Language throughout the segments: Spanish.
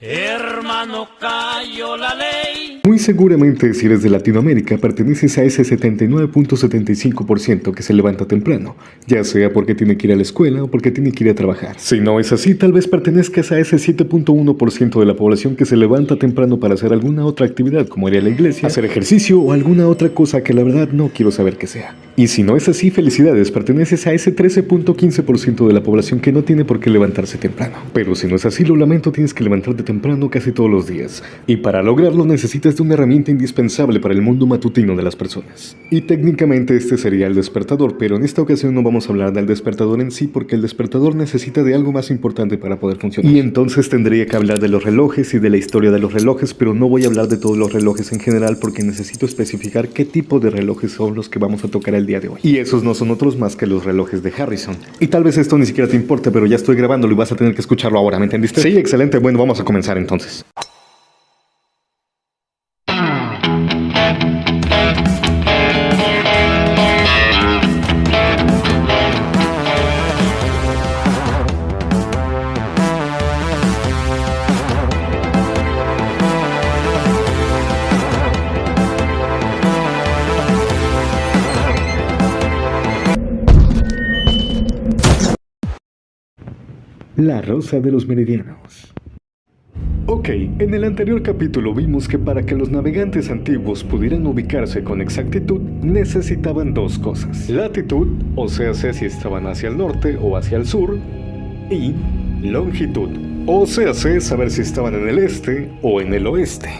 Hermano, cayó la ley. Muy seguramente si eres de Latinoamérica perteneces a ese 79.75% que se levanta temprano, ya sea porque tiene que ir a la escuela o porque tiene que ir a trabajar. Si no es así, tal vez pertenezcas a ese 7.1% de la población que se levanta temprano para hacer alguna otra actividad como ir a la iglesia, hacer ejercicio o alguna otra cosa que la verdad no quiero saber qué sea. Y si no es así, felicidades, perteneces a ese 13.15% de la población que no tiene por qué levantarse temprano. Pero si no es así, lo lamento, tienes que levantarte temprano casi todos los días. Y para lograrlo necesitas de una herramienta indispensable para el mundo matutino de las personas. Y técnicamente este sería el despertador, pero en esta ocasión no vamos a hablar del despertador en sí porque el despertador necesita de algo más importante para poder funcionar. Y entonces tendría que hablar de los relojes y de la historia de los relojes, pero no voy a hablar de todos los relojes en general porque necesito especificar qué tipo de relojes son los que vamos a tocar el día de hoy. Y esos no son otros más que los relojes de Harrison. Y tal vez esto ni siquiera te importe, pero ya estoy grabándolo y vas a tener que escucharlo ahora, ¿me entendiste? Sí, excelente, bueno, vamos a comenzar entonces. La Rosa de los Meridianos. Ok, en el anterior capítulo vimos que para que los navegantes antiguos pudieran ubicarse con exactitud necesitaban dos cosas: latitud, o sea, si estaban hacia el norte o hacia el sur, y longitud, o sea, saber si estaban en el este o en el oeste.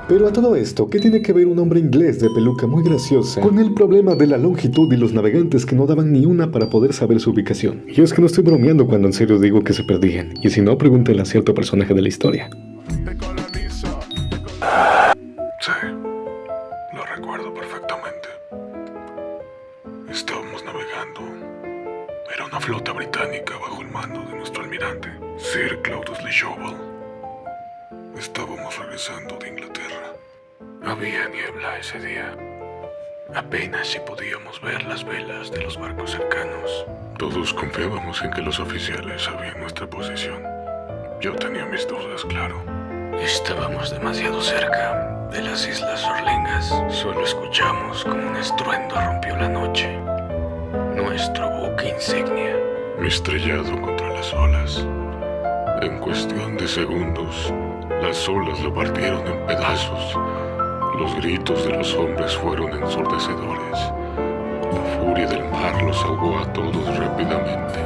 Pero a todo esto, ¿qué tiene que ver un hombre inglés de peluca muy graciosa con el problema de la longitud y los navegantes que no daban ni una para poder saber su ubicación? Y es que no estoy bromeando cuando en serio digo que se perdían, y si no, pregúntenle a cierto personaje de la historia. Sí, lo recuerdo perfectamente. Estábamos navegando. Era una flota británica bajo el mando de nuestro almirante, Sir Claudius Lee Shovel. Estábamos regresando de Inglaterra. Había niebla ese día. Apenas si podíamos ver las velas de los barcos cercanos. Todos confiábamos en que los oficiales sabían nuestra posición. Yo tenía mis dudas, claro. Estábamos demasiado cerca de las Islas Orleans. Solo escuchamos como un estruendo rompió la noche. Nuestro buque insignia, estrellado contra las olas. En cuestión de segundos, las olas lo partieron en pedazos. Los gritos de los hombres fueron ensordecedores. La furia del mar los ahogó a todos rápidamente.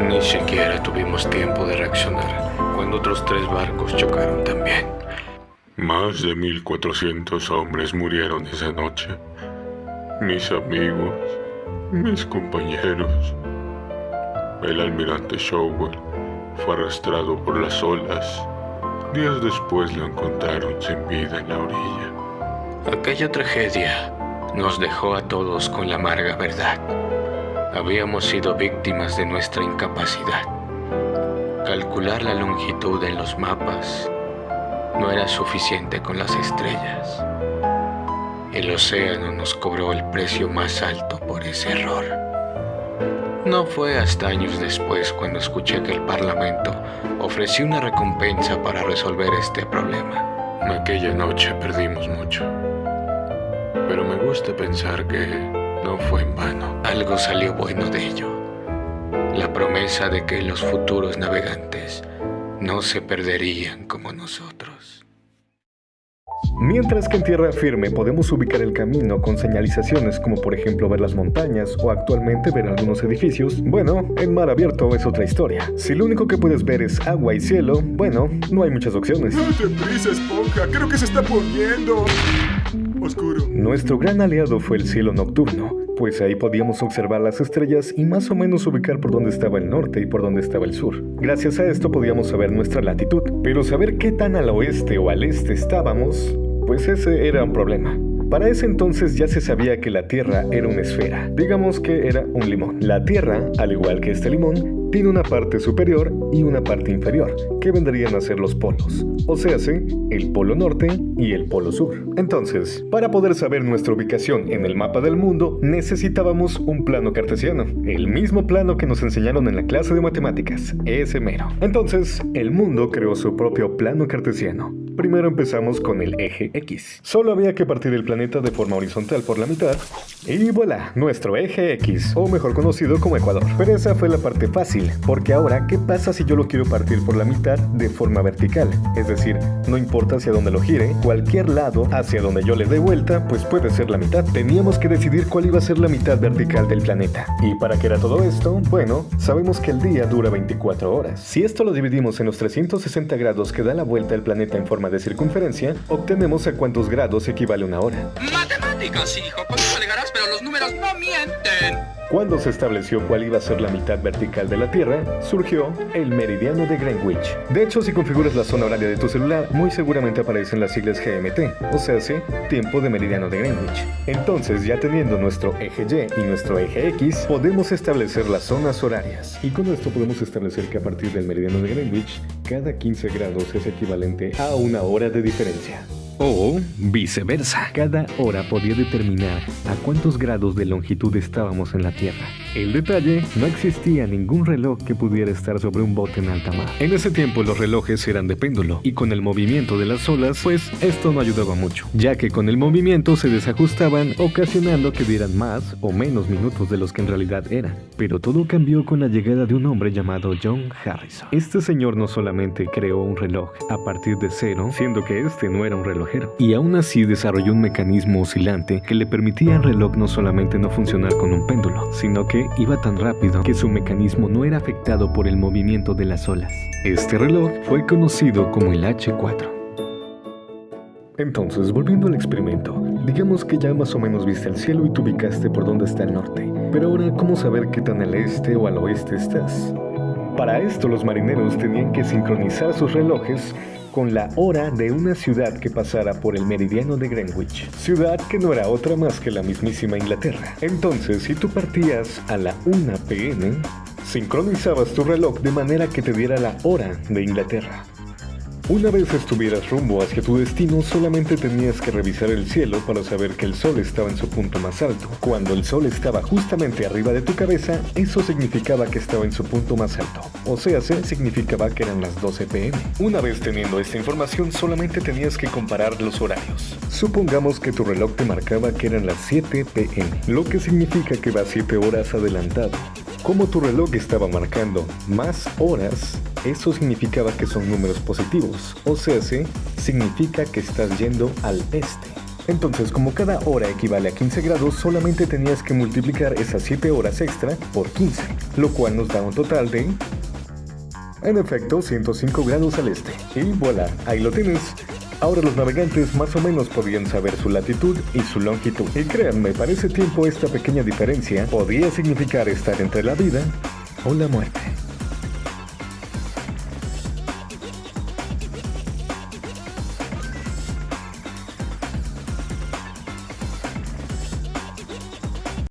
Ni siquiera tuvimos tiempo de reaccionar cuando otros 3 barcos chocaron también. Más de 1,400 hombres murieron esa noche. Mis amigos, mis compañeros. El almirante Showell fue arrastrado por las olas. Días después lo encontraron sin vida en la orilla. Aquella tragedia nos dejó a todos con la amarga verdad. Habíamos sido víctimas de nuestra incapacidad. Calcular la longitud en los mapas no era suficiente con las estrellas. El océano nos cobró el precio más alto por ese error. No fue hasta años después cuando escuché que el Parlamento ofreció una recompensa para resolver este problema. Aquella noche perdimos mucho, pero me gusta pensar que no fue en vano. Algo salió bueno de ello. La promesa de que los futuros navegantes no se perderían como nosotros. Mientras que en tierra firme podemos ubicar el camino con señalizaciones como por ejemplo ver las montañas o actualmente ver algunos edificios, bueno, en mar abierto es otra historia. Si lo único que puedes ver es agua y cielo, bueno, no hay muchas opciones. ¡Date prisa, esponja! ¡Creo que se está poniendo oscuro! Nuestro gran aliado fue el cielo nocturno, pues ahí podíamos observar las estrellas y más o menos ubicar por dónde estaba el norte y por dónde estaba el sur. Gracias a esto podíamos saber nuestra latitud, pero saber qué tan al oeste o al este estábamos, pues ese era un problema. Para ese entonces ya se sabía que la Tierra era una esfera, digamos que era un limón. La Tierra, al igual que este limón, tiene una parte superior y una parte inferior, que vendrían a ser los polos, o sea, el polo norte y el polo sur. Entonces, para poder saber nuestra ubicación en el mapa del mundo, necesitábamos un plano cartesiano, el mismo plano que nos enseñaron en la clase de matemáticas, ese mero. Entonces, el mundo creó su propio plano cartesiano. Primero empezamos con el eje X. Solo había que partir el planeta de forma horizontal por la mitad y voilà, nuestro eje X, o mejor conocido como Ecuador. Pero esa fue la parte fácil, porque ahora, ¿qué pasa si yo lo quiero partir por la mitad de forma vertical? Es decir, no importa hacia dónde lo gire, cualquier lado hacia donde yo le dé vuelta, pues puede ser la mitad. Teníamos que decidir cuál iba a ser la mitad vertical del planeta. ¿Y para qué era todo esto? Bueno, sabemos que el día dura 24 horas. Si esto lo dividimos en los 360 grados que da la vuelta al planeta en forma de circunferencia, obtenemos a cuántos grados equivale una hora. Matemáticas, hijo, con eso alegarás, pero los números no mienten. Cuando se estableció cuál iba a ser la mitad vertical de la Tierra, surgió el meridiano de Greenwich. De hecho, si configuras la zona horaria de tu celular, muy seguramente aparecen las siglas GMT, o sea, tiempo de meridiano de Greenwich. Entonces, ya teniendo nuestro eje Y y nuestro eje X, podemos establecer las zonas horarias. Y con esto podemos establecer que a partir del meridiano de Greenwich, cada 15 grados es equivalente a una hora de diferencia. O viceversa. Cada hora podía determinar a cuántos grados de longitud estábamos en la Tierra. El detalle, no existía ningún reloj que pudiera estar sobre un bote en alta mar. En ese tiempo los relojes eran de péndulo, y con el movimiento de las olas, pues esto no ayudaba mucho, ya que con el movimiento se desajustaban, ocasionando que dieran más o menos minutos de los que en realidad eran. Pero todo cambió con la llegada de un hombre llamado John Harrison. Este señor no solamente creó un reloj a partir de cero, siendo que este no era un reloj, y aún así desarrolló un mecanismo oscilante que le permitía al reloj no solamente no funcionar con un péndulo, sino que iba tan rápido que su mecanismo no era afectado por el movimiento de las olas. Este reloj fue conocido como el H4. Entonces, volviendo al experimento, digamos que ya más o menos viste el cielo y te ubicaste por dónde está el norte. Pero ahora, ¿cómo saber qué tan al este o al oeste estás? Para esto, los marineros tenían que sincronizar sus relojes con la hora de una ciudad que pasara por el meridiano de Greenwich, ciudad que no era otra más que la mismísima Inglaterra. Entonces, si tú partías a la 1 p.m., sincronizabas tu reloj de manera que te diera la hora de Inglaterra. Una vez estuvieras rumbo hacia tu destino, solamente tenías que revisar el cielo para saber que el sol estaba en su punto más alto. Cuando el sol estaba justamente arriba de tu cabeza, eso significaba que estaba en su punto más alto. O sea, significaba que eran las 12 p.m. Una vez teniendo esta información, solamente tenías que comparar los horarios. Supongamos que tu reloj te marcaba que eran las 7 p.m., lo que significa que va 7 horas adelantado. Como tu reloj estaba marcando más horas, eso significaba que son números positivos, o sea, significa que estás yendo al este. Entonces, como cada hora equivale a 15 grados, solamente tenías que multiplicar esas 7 horas extra por 15, lo cual nos da un total de, en efecto, 105 grados al este. Y voilà, ahí lo tienes. Ahora los navegantes más o menos podían saber su latitud y su longitud. Y créanme, para ese tiempo esta pequeña diferencia podía significar estar entre la vida o la muerte.